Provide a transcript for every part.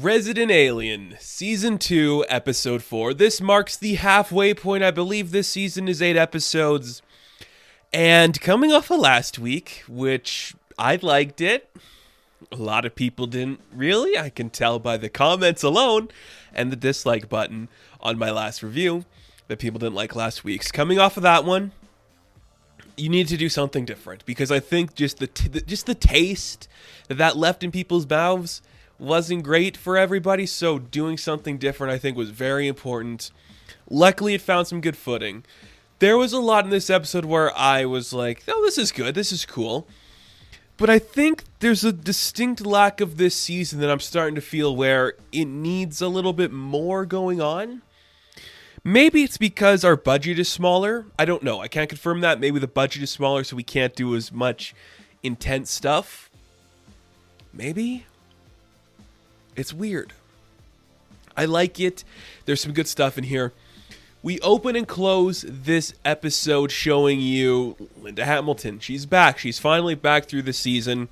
Resident Alien, Season 2, Episode 4. This marks the halfway point. I believe this season is 8 episodes. And coming off of last week, which I liked it, a lot of people didn't really. I can tell by the comments alone and the dislike button on my last review that people didn't like last week's. Coming off of that one, you need to do something different because I think just the taste that left in people's mouths wasn't great for everybody. So doing something different, I think, was very important. Luckily, it found some good footing. There was a lot in this episode where I was like, "Oh, this is good. This is cool." But I think there's a distinct lack of this season that I'm starting to feel where it needs a little bit more going on. Maybe it's because our budget is smaller. I don't know. I can't confirm that. Maybe the budget is smaller, so we can't do as much intense stuff. Maybe. It's weird. I like it. There's some good stuff in here. We open and close this episode showing you Linda Hamilton. She's back. She's finally back through the season.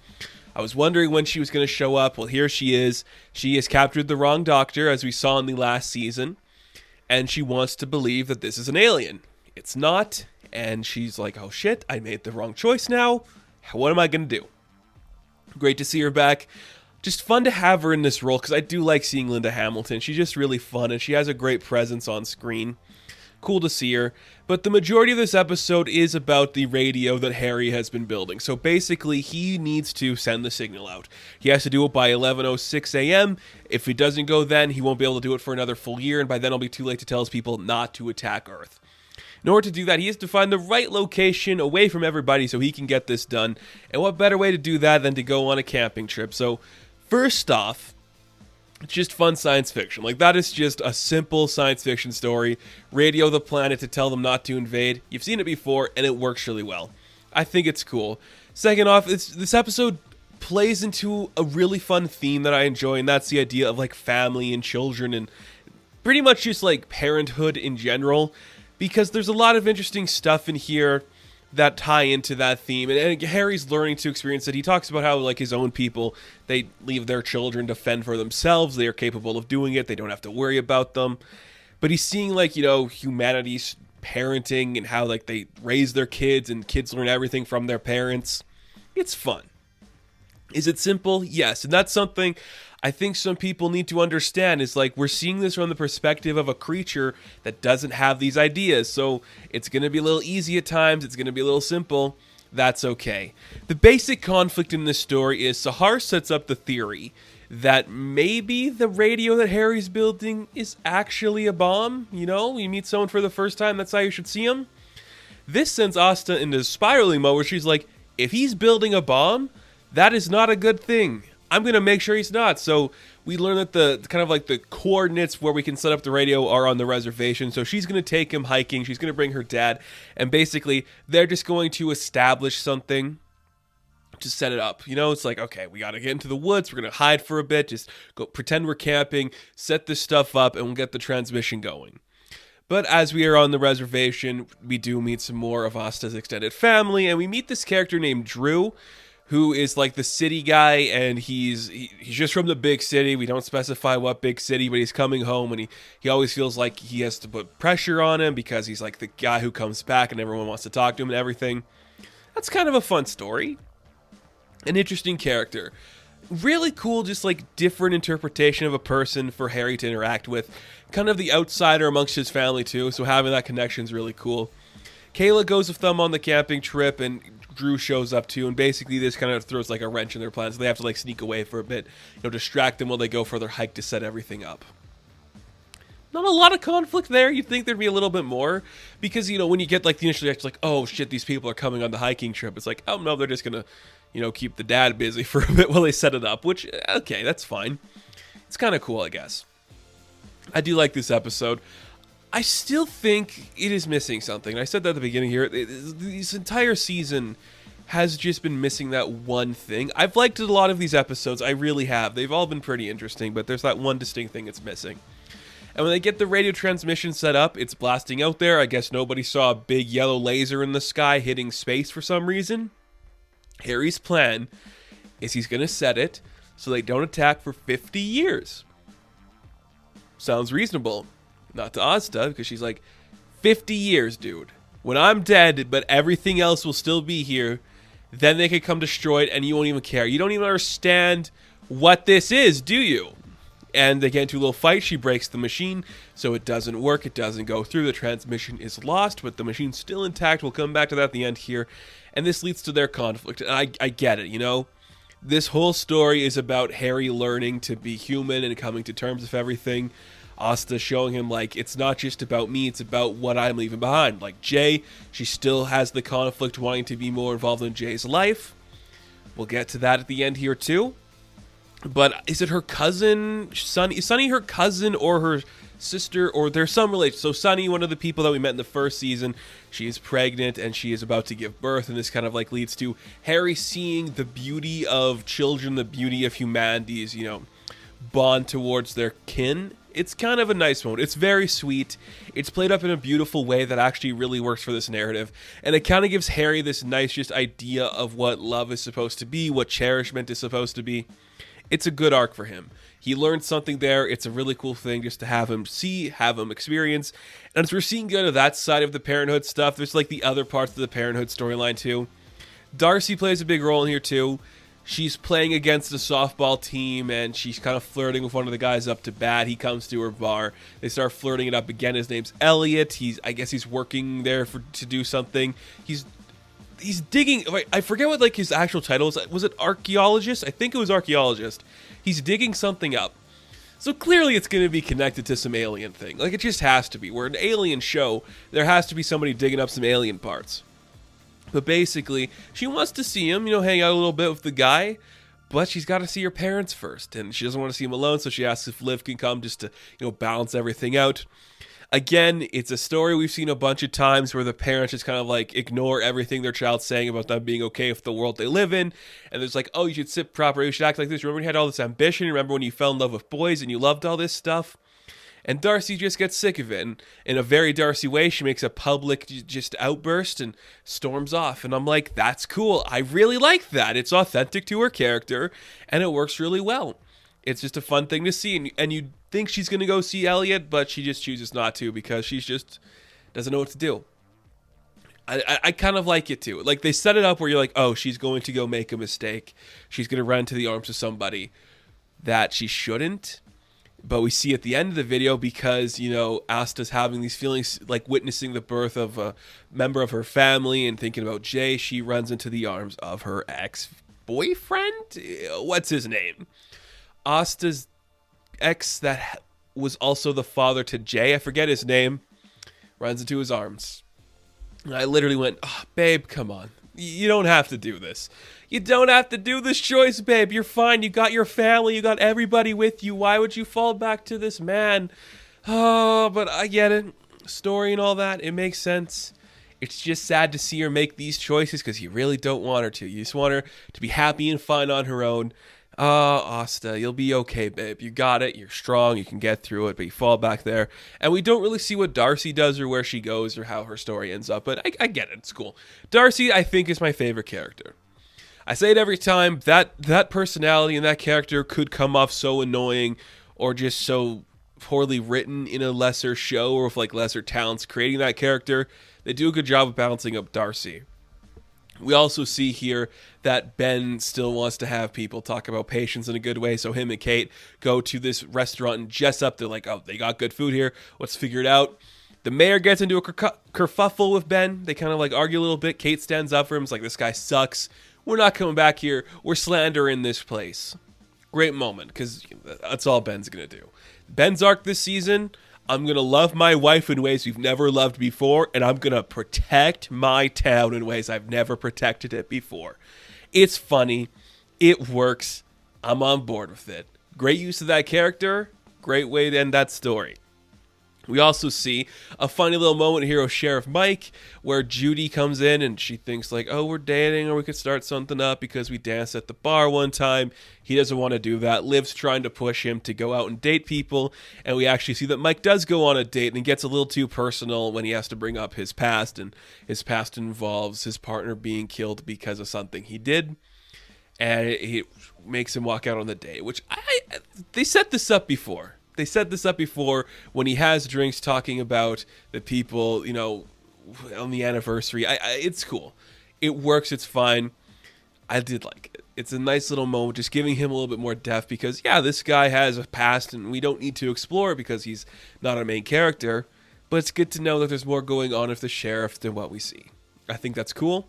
I was wondering when she was going to show up. Well, here she is. She has captured the wrong doctor, as we saw in the last season. And she wants to believe that this is an alien. It's not. And she's like, oh shit, I made the wrong choice now. What am I going to do? Great to see her back. Just fun to have her in this role because I do like seeing Linda Hamilton. She's just really fun and she has a great presence on screen. Cool to see her. But the majority of this episode is about the radio that Harry has been building. So basically, he needs to send the signal out. He has to do it by 11:06 a.m. If it doesn't go then, he won't be able to do it for another full year, and by then it'll be too late to tell his people not to attack Earth. In order to do that, he has to find the right location away from everybody so he can get this done. And what better way to do that than to go on a camping trip? So first off, it's just fun science fiction. Like, that is just a simple science fiction story. Radio the planet to tell them not to invade. You've seen it before, and it works really well. I think it's cool. Second off, this episode plays into a really fun theme that I enjoy, and that's the idea of, like, family and children and pretty much just, like, parenthood in general. Because there's a lot of interesting stuff in here that tie into that theme, and Harry's learning to experience it. He talks about how, like, his own people, they leave their children to fend for themselves. They are capable of doing it. They don't have to worry about them. But he's seeing, like, humanity's parenting and how, like, they raise their kids and kids learn everything from their parents. It's fun. Is it simple? Yes. And that's something I think some people need to understand is, like, we're seeing this from the perspective of a creature that doesn't have these ideas. So it's going to be a little easy at times. It's going to be a little simple. That's okay. The basic conflict in this story is Sahar sets up the theory that maybe the radio that Harry's building is actually a bomb. You meet someone for the first time. That's how you should see him. This sends Asta into spiraling mode where she's like, if he's building a bomb, that is not a good thing. I'm going to make sure he's not. So we learn that the kind of like the coordinates where we can set up the radio are on the reservation. So she's going to take him hiking. She's going to bring her dad. And basically, they're just going to establish something to set it up. It's like, okay, we got to get into the woods. We're going to hide for a bit. Just go pretend we're camping, set this stuff up, and we'll get the transmission going. But as we are on the reservation, we do meet some more of Asta's extended family. And we meet this character named Drew, who is like the city guy, and he's just from the big city. We don't specify what big city, but he's coming home, and he always feels like he has to put pressure on him because he's like the guy who comes back and everyone wants to talk to him and everything. That's kind of a fun story. An interesting character. Really cool, just like different interpretation of a person for Harry to interact with. Kind of the outsider amongst his family too, so having that connection is really cool. Kayla goes with them on the camping trip, and Drew shows up too, and basically this kind of throws like a wrench in their plans. So they have to like sneak away for a bit, distract them while they go for their hike to set everything up. Not a lot of conflict there. You'd think there'd be a little bit more, because when you get like the initial reaction, like, oh shit, these people are coming on the hiking trip. It's like, oh no, they're just gonna, keep the dad busy for a bit while they set it up. Which, okay, that's fine. It's kind of cool, I guess. I do like this episode. I still think it is missing something. I said that at the beginning here. This entire season has just been missing that one thing. I've liked a lot of these episodes. I really have. They've all been pretty interesting, but there's that one distinct thing it's missing. And when they get the radio transmission set up, it's blasting out there. I guess nobody saw a big yellow laser in the sky hitting space for some reason. Harry's plan is he's going to set it so they don't attack for 50 years. sounds reasonable. Not to Asta, because she's like, 50 years, dude. When I'm dead, but everything else will still be here, then they could come destroy it and you won't even care. You don't even understand what this is, do you? And they get into a little fight. She breaks the machine, so it doesn't work. It doesn't go through. The transmission is lost, but the machine's still intact. We'll come back to that at the end here. And this leads to their conflict. And I get it, you know? This whole story is about Harry learning to be human and coming to terms with everything. Asta showing him, like, it's not just about me, it's about what I'm leaving behind. Like Jay, she still has the conflict wanting to be more involved in Jay's life. We'll get to that at the end here too. But is it her cousin, Sunny? Is Sunny her cousin or her sister? Or there's some relation. So Sunny, one of the people that we met in the first season, she is pregnant and she is about to give birth. And this kind of like leads to Harry seeing the beauty of children, the beauty of humanity's, you know, bond towards their kin. It's kind of a nice moment. It's very sweet. It's played up in a beautiful way that actually really works for this narrative. And it kind of gives Harry this nice just idea of what love is supposed to be, what cherishment is supposed to be. It's a good arc for him. He learned something there. It's a really cool thing just to have him see, have him experience. And as we're seeing go to that side of the parenthood stuff, there's like the other parts of the parenthood storyline too. Darcy plays a big role in here too. She's playing against a softball team, and she's kind of flirting with one of the guys up to bat. He comes to her bar. They start flirting it up again. His name's Elliot. I guess he's working there to do something. He's digging. I forget what like his actual title is. Was it archaeologist? I think it was archaeologist. He's digging something up. So clearly it's going to be connected to some alien thing. Like it just has to be. We're an alien show. There has to be somebody digging up some alien parts. But basically, she wants to see him, you know, hang out a little bit with the guy, but she's got to see her parents first, and she doesn't want to see him alone, so she asks if Liv can come just to, you know, balance everything out. Again, it's a story we've seen a bunch of times where the parents just kind of like ignore everything their child's saying about them being okay with the world they live in, and there's like, oh, you should sit properly, you should act like this. Remember when you had all this ambition? Remember when you fell in love with boys and you loved all this stuff? And Darcy just gets sick of it. And in a very Darcy way, she makes a public just outburst and storms off. And I'm like, that's cool. I really like that. It's authentic to her character, and it works really well. It's just a fun thing to see. And you think she's going to go see Elliot, but she just chooses not to because she's just doesn't know what to do. I kind of like it too. Like they set it up where you're like, oh, she's going to go make a mistake. She's going to run into the arms of somebody that she shouldn't. But we see at the end of the video because, you know, Asta's having these feelings like witnessing the birth of a member of her family and thinking about Jay, she runs into the arms of her ex-boyfriend? What's his name? Asta's ex that was also the father to Jay, I forget his name, runs into his arms. And I literally went, oh, babe, come on. You don't have to do this. You don't have to do this choice, babe. You're fine. You got your family. You got everybody with you. Why would you fall back to this man? Oh, but I get it. Story and all that. It makes sense. It's just sad to see her make these choices because you really don't want her to. You just want her to be happy and fine on her own. Oh, Asta, you'll be okay, babe. You got it. You're strong. You can get through it, but you fall back there. And we don't really see what Darcy does or where she goes or how her story ends up, but I get it. It's cool. Darcy, I think, is my favorite character. I say it every time. That personality and that character could come off so annoying or just so poorly written in a lesser show or with like lesser talents creating that character. They do a good job of balancing up Darcy. We also see here that Ben still wants to have people talk about patience in a good way, so him and Kate go to this restaurant in Jessup. They're like, oh, they got good food here. Let's figure it out. The mayor gets into a kerfuffle with Ben. They kind of like argue a little bit. Kate stands up for him. It's like, this guy sucks. We're not coming back here. We're slandering this place. Great moment, because that's all Ben's going to do. Ben's arc this season, I'm going to love my wife in ways we've never loved before, and I'm going to protect my town in ways I've never protected it before. It's funny. It works. I'm on board with it. Great use of that character. Great way to end that story. We also see a funny little moment here with Sheriff Mike where Judy comes in and she thinks like, oh, we're dating or we could start something up because we danced at the bar one time. He doesn't want to do that. Liv's trying to push him to go out and date people. And we actually see that Mike does go on a date and it gets a little too personal when he has to bring up his past. And his past involves his partner being killed because of something he did. And it makes him walk out on the date, which they set this up before. they set this up before when he has drinks talking about the people, on the anniversary. It's cool. It works. It's fine. I did like it. It's a nice little moment, just giving him a little bit more depth because, yeah, this guy has a past and we don't need to explore it because he's not a main character. But it's good to know that there's more going on with the sheriff than what we see. I think that's cool.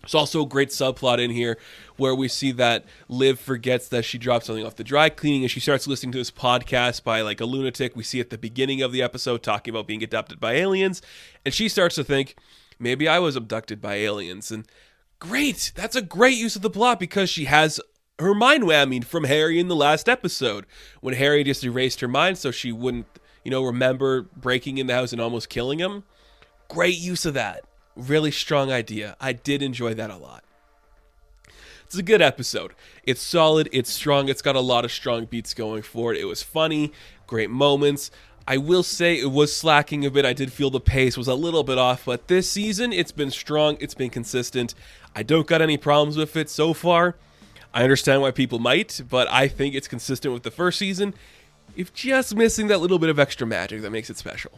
There's also a great subplot in here where we see that Liv forgets that she dropped something off the dry cleaning and she starts listening to this podcast by like a lunatic we see at the beginning of the episode talking about being abducted by aliens. And she starts to think, maybe I was abducted by aliens. And great, that's a great use of the plot because she has her mind whammied from Harry in the last episode when Harry just erased her mind so she wouldn't, remember breaking in the house and almost killing him. Great use of that. Really strong idea. I did enjoy that a lot. It's a good episode. It's solid. It's strong. It's got a lot of strong beats going for it. It was funny. Great moments. I will say it was slacking a bit. I did feel the pace was a little bit off, but this season it's been strong. It's been consistent. I don't got any problems with it so far. I understand why people might, but I think it's consistent with the first season. If just missing that little bit of extra magic that makes it special.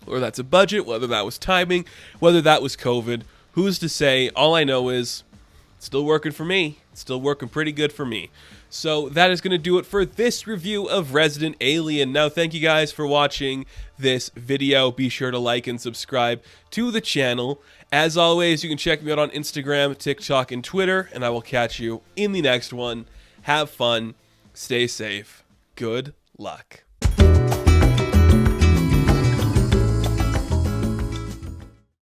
Whether that's a budget, whether that was timing, whether that was COVID, who's to say? All I know is it's still working for me. It's still working pretty good for me. So that is going to do it for this review of Resident Alien. Now, thank you guys for watching this video. Be sure to like and subscribe to the channel. As always, you can check me out on Instagram, TikTok, and Twitter, and I will catch you in the next one. Have fun. Stay safe. Good luck.